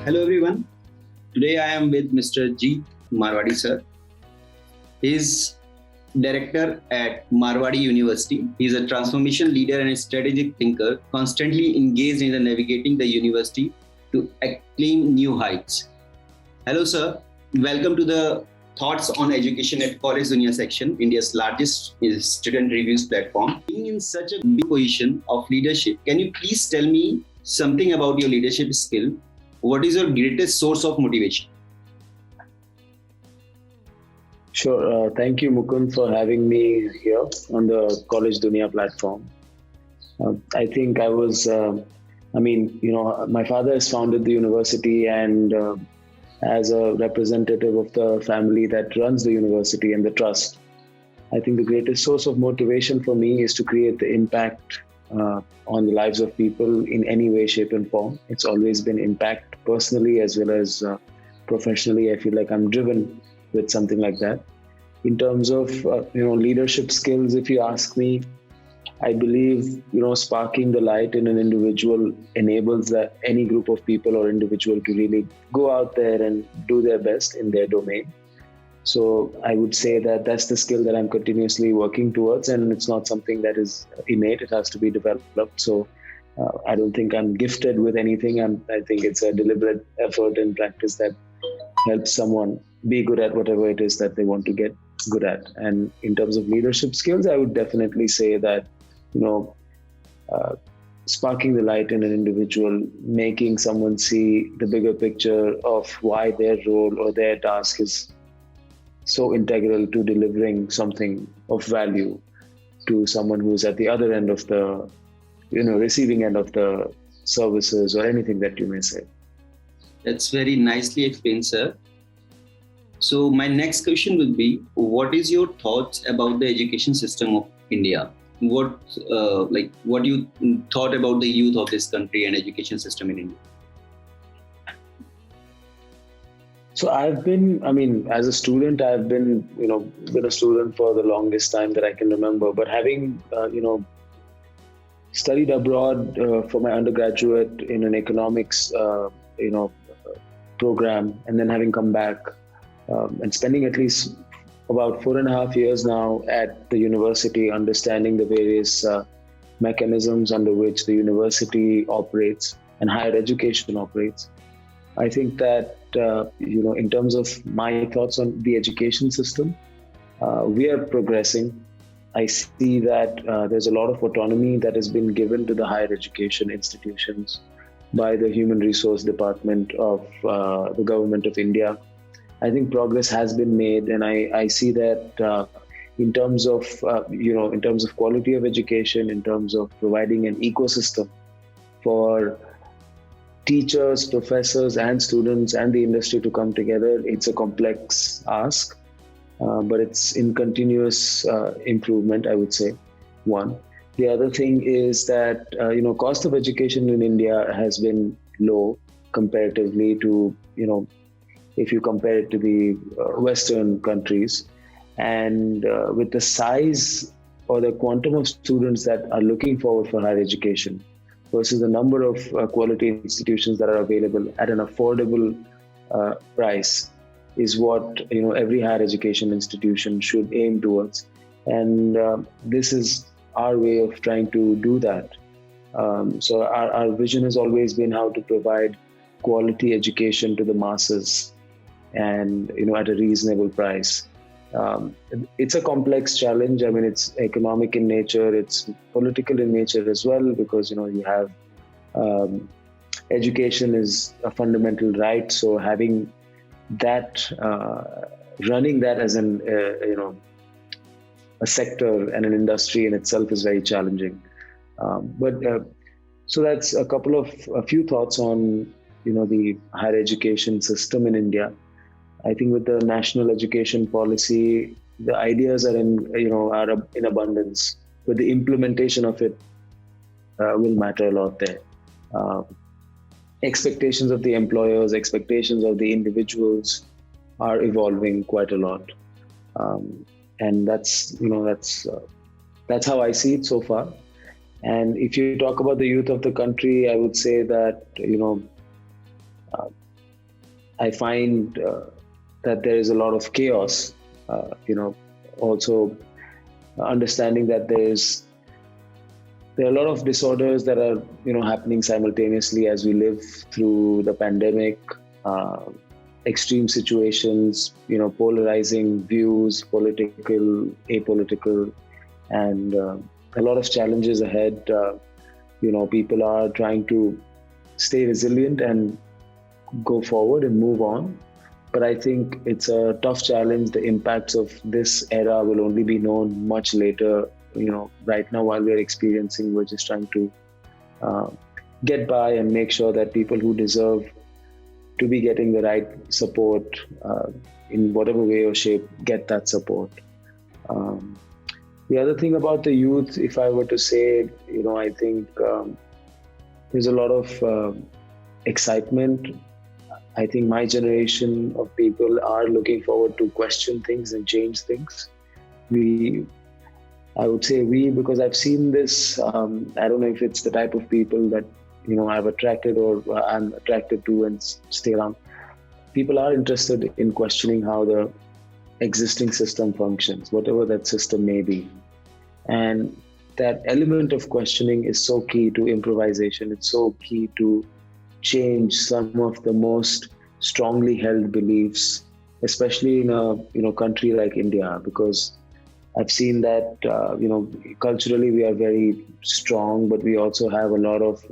Hello everyone. Today I am with Mr. Jeet Marwadi sir. He is director at Marwadi University. He is a transformation leader and a strategic thinker, constantly engaged in the navigating the university to acclaim new heights. Hello sir. Welcome to the Thoughts on Education at Collegedunia section, India's largest student reviews platform. Being in such a big position of leadership, can you please tell me something about your leadership skill? What is your greatest source of motivation? Sure. Thank you, Mukund, for having me here on the Collegedunia platform. I think my father has founded the university, and as a representative of the family that runs the university and the trust, I think the greatest source of motivation for me is to create the impact on the lives of people in any way, shape, and form. It's always been impact personally as well as professionally. I feel like I'm driven with something like that. In terms of leadership skills, if you ask me, I believe sparking the light in an individual enables that any group of people or individual to really go out there and do their best in their domain. So I would say that that's the skill that I'm continuously working towards, and it's not something that is innate. It has to be developed. So I don't think I'm gifted with anything. I think it's a deliberate effort and practice that helps someone be good at whatever it is that they want to get good at. And in terms of leadership skills, I would definitely say that, sparking the light in an individual, making someone see the bigger picture of why their role or their task is so integral to delivering something of value to someone who's at the other end of the, receiving end of the services or anything that you may say. That's very nicely explained, sir. So my next question will be, what is your thoughts about the education system of India? What you thought about the youth of this country and education system in India? So as a student, I've been a student for the longest time that I can remember. But having, studied abroad for my undergraduate in an economics, program, and then having come back and spending at least about 4.5 years now at the university, understanding the various mechanisms under which the university operates and higher education operates. I think that, in terms of my thoughts on the education system, we are progressing. I see that there's a lot of autonomy that has been given to the higher education institutions by the Human Resource Department of the Government of India. I think progress has been made, and I see that in terms of quality of education, in terms of providing an ecosystem for teachers, professors, and students and the industry to come together, it's a complex ask, but it's in continuous improvement, I would say, one. The other thing is that, cost of education in India has been low comparatively to, if you compare it to the Western countries. And with the size or the quantum of students that are looking forward for higher education versus the number of quality institutions that are available at an affordable price is what, every higher education institution should aim towards. And this is our way of trying to do that. So our vision has always been how to provide quality education to the masses and, at a reasonable price. It's a complex challenge. I mean, it's economic in nature, it's political in nature as well, because, you have education is a fundamental right. So having that, running that as a sector and an industry in itself is very challenging. So that's a few thoughts on, the higher education system in India. I think with the national education policy, the ideas are in abundance, but the implementation of it will matter a lot there. Expectations of the employers, expectations of the individuals are evolving quite a lot, and that's how I see it so far. And if you talk about the youth of the country, I would say that I find that there is a lot of chaos. Also understanding that there are a lot of disorders that are happening simultaneously as we live through the pandemic. Extreme situations, polarizing views, political, apolitical, and a lot of challenges ahead. People are trying to stay resilient and go forward and move on. But I think it's a tough challenge. The impacts of this era will only be known much later. Right now, while we're experiencing, we're just trying to get by and make sure that people who deserve to be getting the right support in whatever way or shape get that support. The other thing about the youth, if I were to say, I think there's a lot of excitement. I think my generation of people are looking forward to question things and change things. I would say because I've seen this, I don't know if it's the type of people that, I've attracted or I'm attracted to and stay around. People are interested in questioning how the existing system functions, whatever that system may be. And that element of questioning is so key to improvisation. It's so key to change some of the most strongly held beliefs, especially in a country like India, because I've seen that culturally we are very strong, but we also have a lot of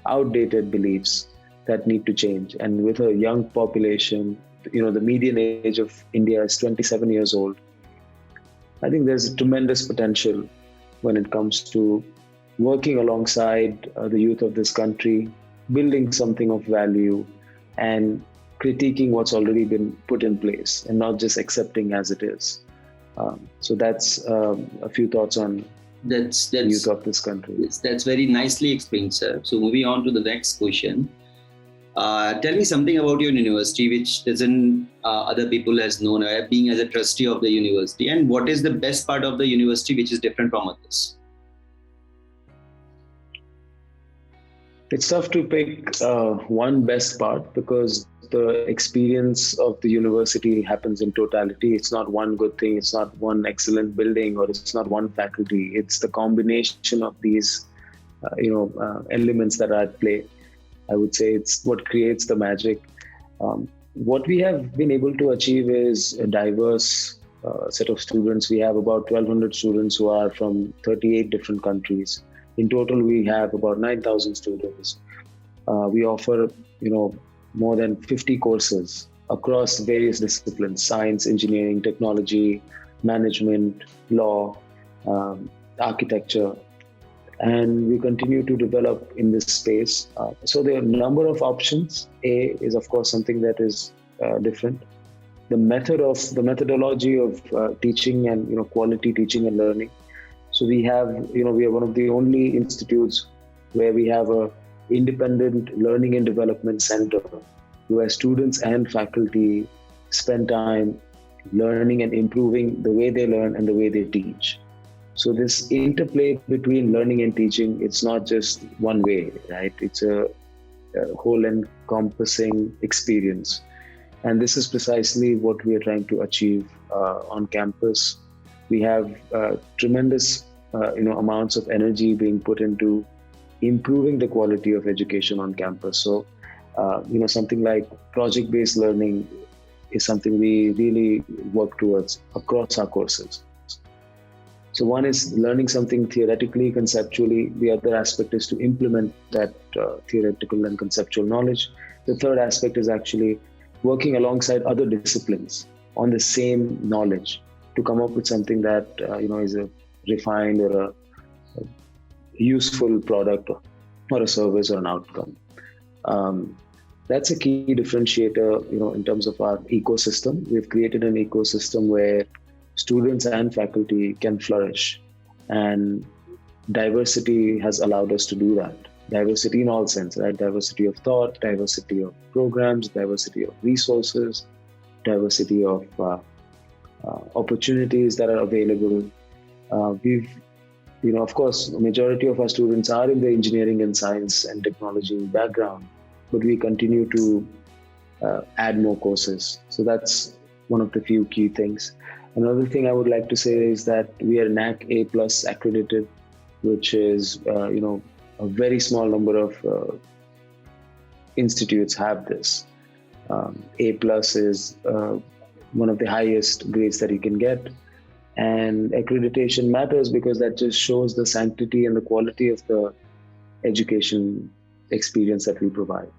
outdated beliefs that need to change. And with a young population, the median age of India is 27 years old. I think there's a tremendous potential when it comes to working alongside the youth of this country, building something of value and critiquing what's already been put in place and not just accepting as it is. So that's a few thoughts on that's the youth of this country. That's very nicely explained, sir. So moving on to the next question. Tell me something about your university which doesn't other people has known, being as a trustee of the university, and what is the best part of the university which is different from others? It's tough to pick one best part because the experience of the university happens in totality. It's not one good thing. It's not one excellent building, or it's not one faculty. It's the combination of these, elements that are at play. I would say it's what creates the magic. What we have been able to achieve is a diverse set of students. We have about 1,200 students who are from 38 different countries. In total, we have about 9,000 students. We offer, more than 50 courses across various disciplines: science, engineering, technology, management, law, architecture. And we continue to develop in this space. So there are a number of options. A is, of course, something that is different. The methodology of teaching and quality teaching and learning. So we are one of the only institutes where we have a independent learning and development center where students and faculty spend time learning and improving the way they learn and the way they teach. So this interplay between learning and teaching, it's not just one way, right? It's a whole encompassing experience. And this is precisely what we are trying to achieve on campus. We have tremendous amounts of energy being put into improving the quality of education on campus. So, something like project-based learning is something we really work towards across our courses. So one is learning something theoretically, conceptually. The other aspect is to implement that theoretical and conceptual knowledge. The third aspect is actually working alongside other disciplines on the same knowledge to come up with something that is a refined or a useful product or a service or an outcome. That's a key differentiator, in terms of our ecosystem. We've created an ecosystem where students and faculty can flourish, and diversity has allowed us to do that. Diversity in all sense, right? Diversity of thought, diversity of programs, diversity of resources, diversity of opportunities that are available. Of course, the majority of our students are in the engineering and science and technology background, but we continue to add more courses. So that's one of the few key things. Another thing I would like to say is that we are NAC A plus accredited, which is a very small number of institutes have this. A plus is one of the highest grades that you can get, and accreditation matters because that just shows the sanctity and the quality of the education experience that we provide.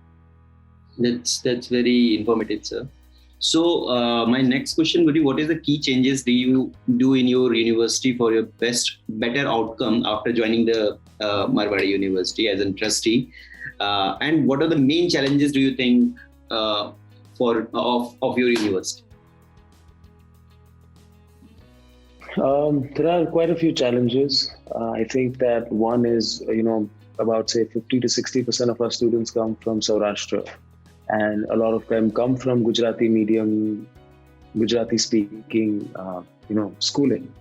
That's very informative, sir. So my next question would be, what is the key changes do you do in your university for your better outcome after joining the Marwadi University as a trustee? And what are the main challenges do you think of your university? There are quite a few challenges. I think that one is, about say 50 to 60% of our students come from Saurashtra, and a lot of them come from Gujarati medium, Gujarati speaking, schooling.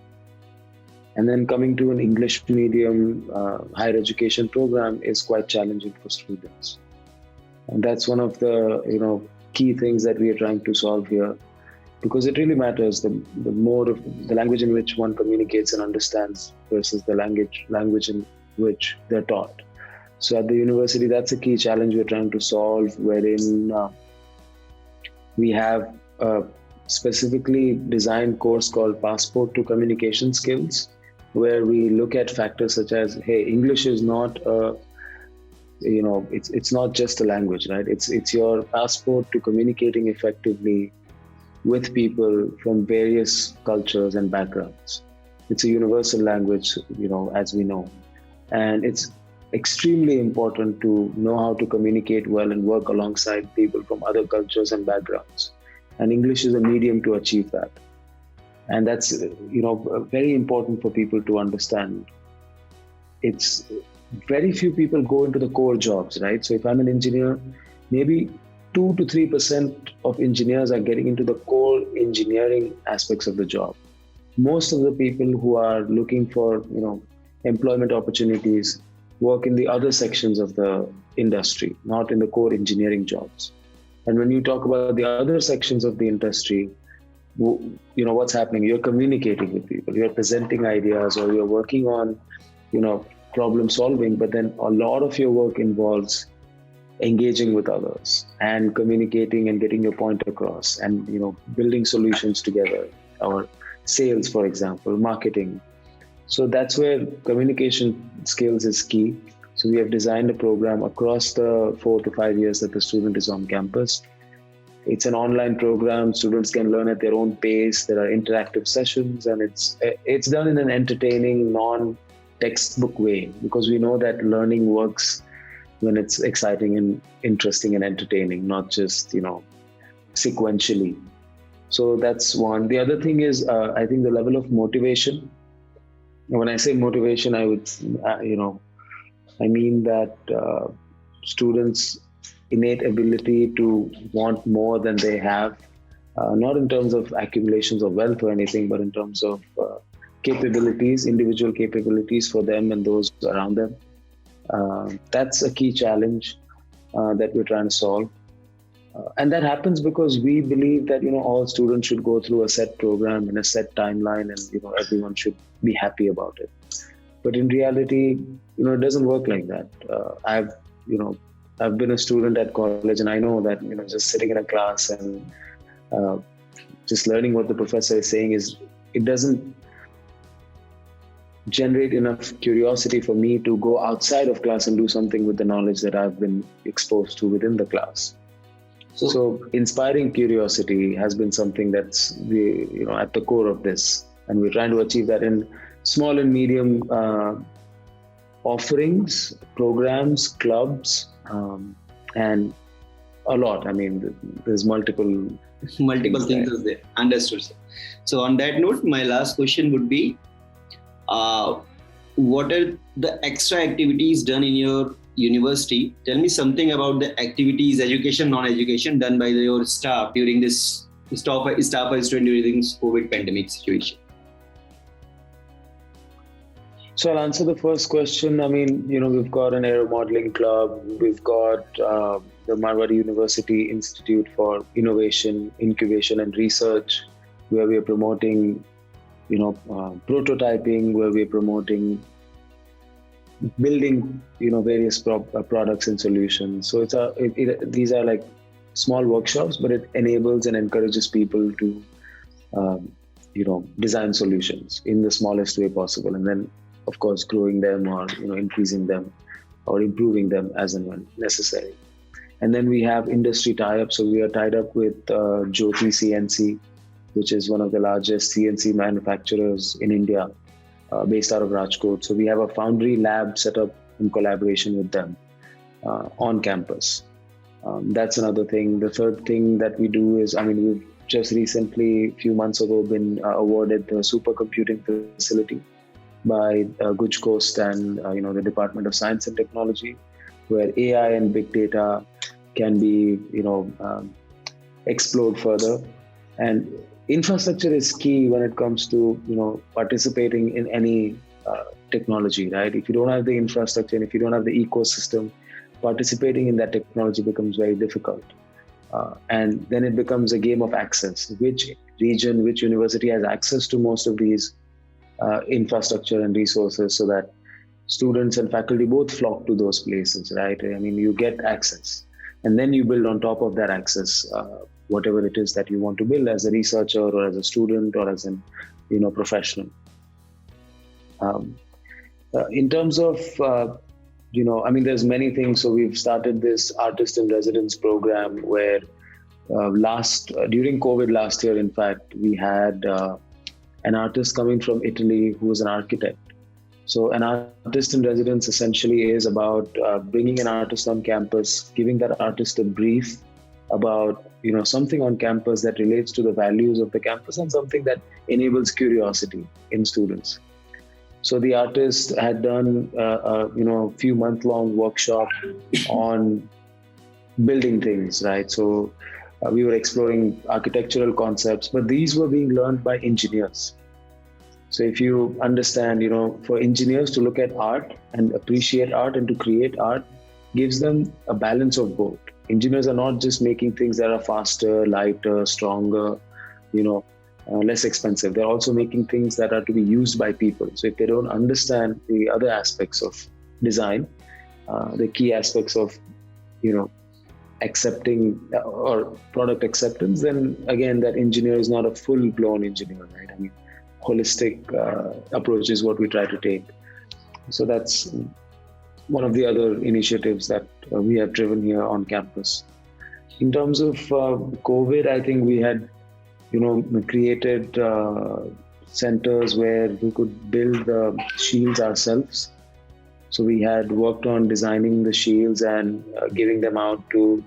And then coming to an English medium higher education program is quite challenging for students. And that's one of the, key things that we are trying to solve here, because it really matters the more of the language in which one communicates and understands versus the language in which they're taught. So at the university, that's a key challenge we're trying to solve, wherein we have a specifically designed course called Passport to Communication Skills, where we look at factors such as, hey, English is not it's not just a language, right? It's your passport to communicating effectively with people from various cultures and backgrounds. It's a universal language, as we know. And it's extremely important to know how to communicate well and work alongside people from other cultures and backgrounds. And English is a medium to achieve that. And that's, very important for people to understand. It's very few people go into the core jobs, right? So if I'm an engineer, maybe 2 to 3% of engineers are getting into the core engineering aspects of the job. Most of the people who are looking for, employment opportunities work in the other sections of the industry, not in the core engineering jobs. And when you talk about the other sections of the industry, what's happening? You're communicating with people, you're presenting ideas, or you're working on, problem solving, but then a lot of your work involves engaging with others and communicating and getting your point across and, building solutions together, or sales, for example, marketing. So that's where communication skills is key. So we have designed a program across the 4 to 5 years that the student is on campus. It's an online program. Students can learn at their own pace. There are interactive sessions, and it's done in an entertaining, non-textbook way, because we know that learning works when it's exciting and interesting and entertaining, not just, sequentially. So that's one. The other thing is, I think the level of motivation. When I say motivation, I would, I mean that students' innate ability to want more than they have, not in terms of accumulations of wealth or anything, but in terms of capabilities, individual capabilities for them and those around them. That's a key challenge that we're trying to solve. And that happens because we believe that, all students should go through a set program and a set timeline, and, everyone should be happy about it. But in reality, it doesn't work like that. I've been a student at college, and I know that, just sitting in a class and just learning what the professor is saying it doesn't generate enough curiosity for me to go outside of class and do something with the knowledge that I've been exposed to within the class. So inspiring curiosity has been something that's at the core of this, and we're trying to achieve that in small and medium offerings, programs, clubs, and a lot. I mean, there's multiple things there. Understood, sir. So on that note, my last question would be, what are the extra activities done in your university? Tell me something about the activities, education, non-education, done by your staff during this staff student during this COVID pandemic situation. So I'll answer the first question. I mean, we've got an aero modeling club. We've got the Marwadi University Institute for Innovation, Incubation and Research, where we are promoting, prototyping, where we are promoting building, various products and solutions. So these are like small workshops, but it enables and encourages people to, design solutions in the smallest way possible, and then, of course, growing them or increasing them or improving them as and when necessary. And then we have industry tie-ups. So we are tied up with Jeet CNC, which is one of the largest CNC manufacturers in India, based out of Rajkot. So we have a foundry lab set up in collaboration with them on campus. That's another thing. The third thing that we do is, we've just recently, a few months ago, been awarded the supercomputing facility by Guj Coast and the Department of Science and Technology, where AI and big data can be explored further. And infrastructure is key when it comes to participating in any technology, right? If you don't have the infrastructure and if you don't have the ecosystem, participating in that technology becomes very difficult. And then it becomes a game of access. Which region, which university has access to most of these infrastructure and resources, so that students and faculty both flock to those places, right? You get access, and then you build on top of that access whatever it is that you want to build as a researcher or as a student or as an professional. In terms of there's many things. So we've started this artist in residence program where during COVID last year, in fact, we had an artist coming from Italy who was an architect. So an artist in residence essentially is about bringing an artist on campus, giving that artist a brief about something on campus that relates to the values of the campus and something that enables curiosity in students. So the artist had done a few month-long workshop on building things, right? So we were exploring architectural concepts, but these were being learned by engineers. So if you understand, for engineers to look at art and appreciate art and to create art gives them a balance of both. Engineers are not just making things that are faster, lighter, stronger, less expensive. They're also making things that are to be used by people. So if they don't understand the other aspects of design, the key aspects of, accepting or product acceptance, then again, that engineer is not a full-blown engineer, right? Holistic approach is what we try to take. So that's one of the other initiatives that we have driven here on campus. In terms of COVID, I think we had created centers where we could build the shields ourselves. So we had worked on designing the shields and giving them out to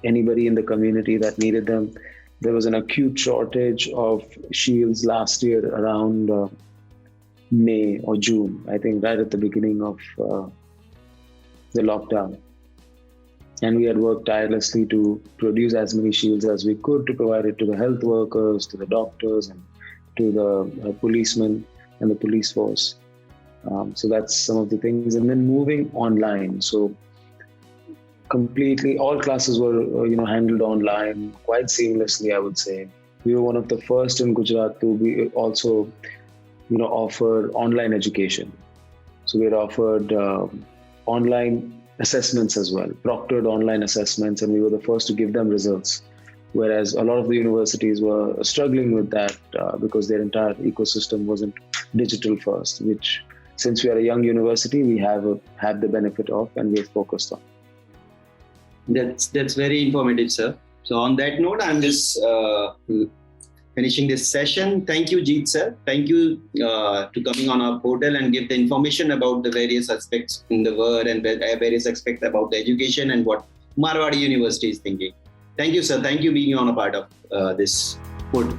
anybody in the community that needed them. There was an acute shortage of shields last year around May or June, I think right at the beginning of the lockdown. And we had worked tirelessly to produce as many shields as we could to provide it to the health workers, to the doctors, and to the policemen and the police force. So that's some of the things. And then moving online. So completely all classes were handled online quite seamlessly, I would say. We were one of the first in Gujarat to be also offer online education. So we had offered online assessments as well, proctored online assessments, and we were the first to give them results. Whereas a lot of the universities were struggling with that because their entire ecosystem wasn't digital first, which since we are a young university, we have the benefit of and we've focused on. That's very informative, sir. So on that note, I'm just finishing this session. Thank you, Jeet, sir. Thank you to coming on our portal and give the information about the various aspects in the world and various aspects about the education and what Marwadi University is thinking. Thank you, sir. Thank you being on a part of this portal.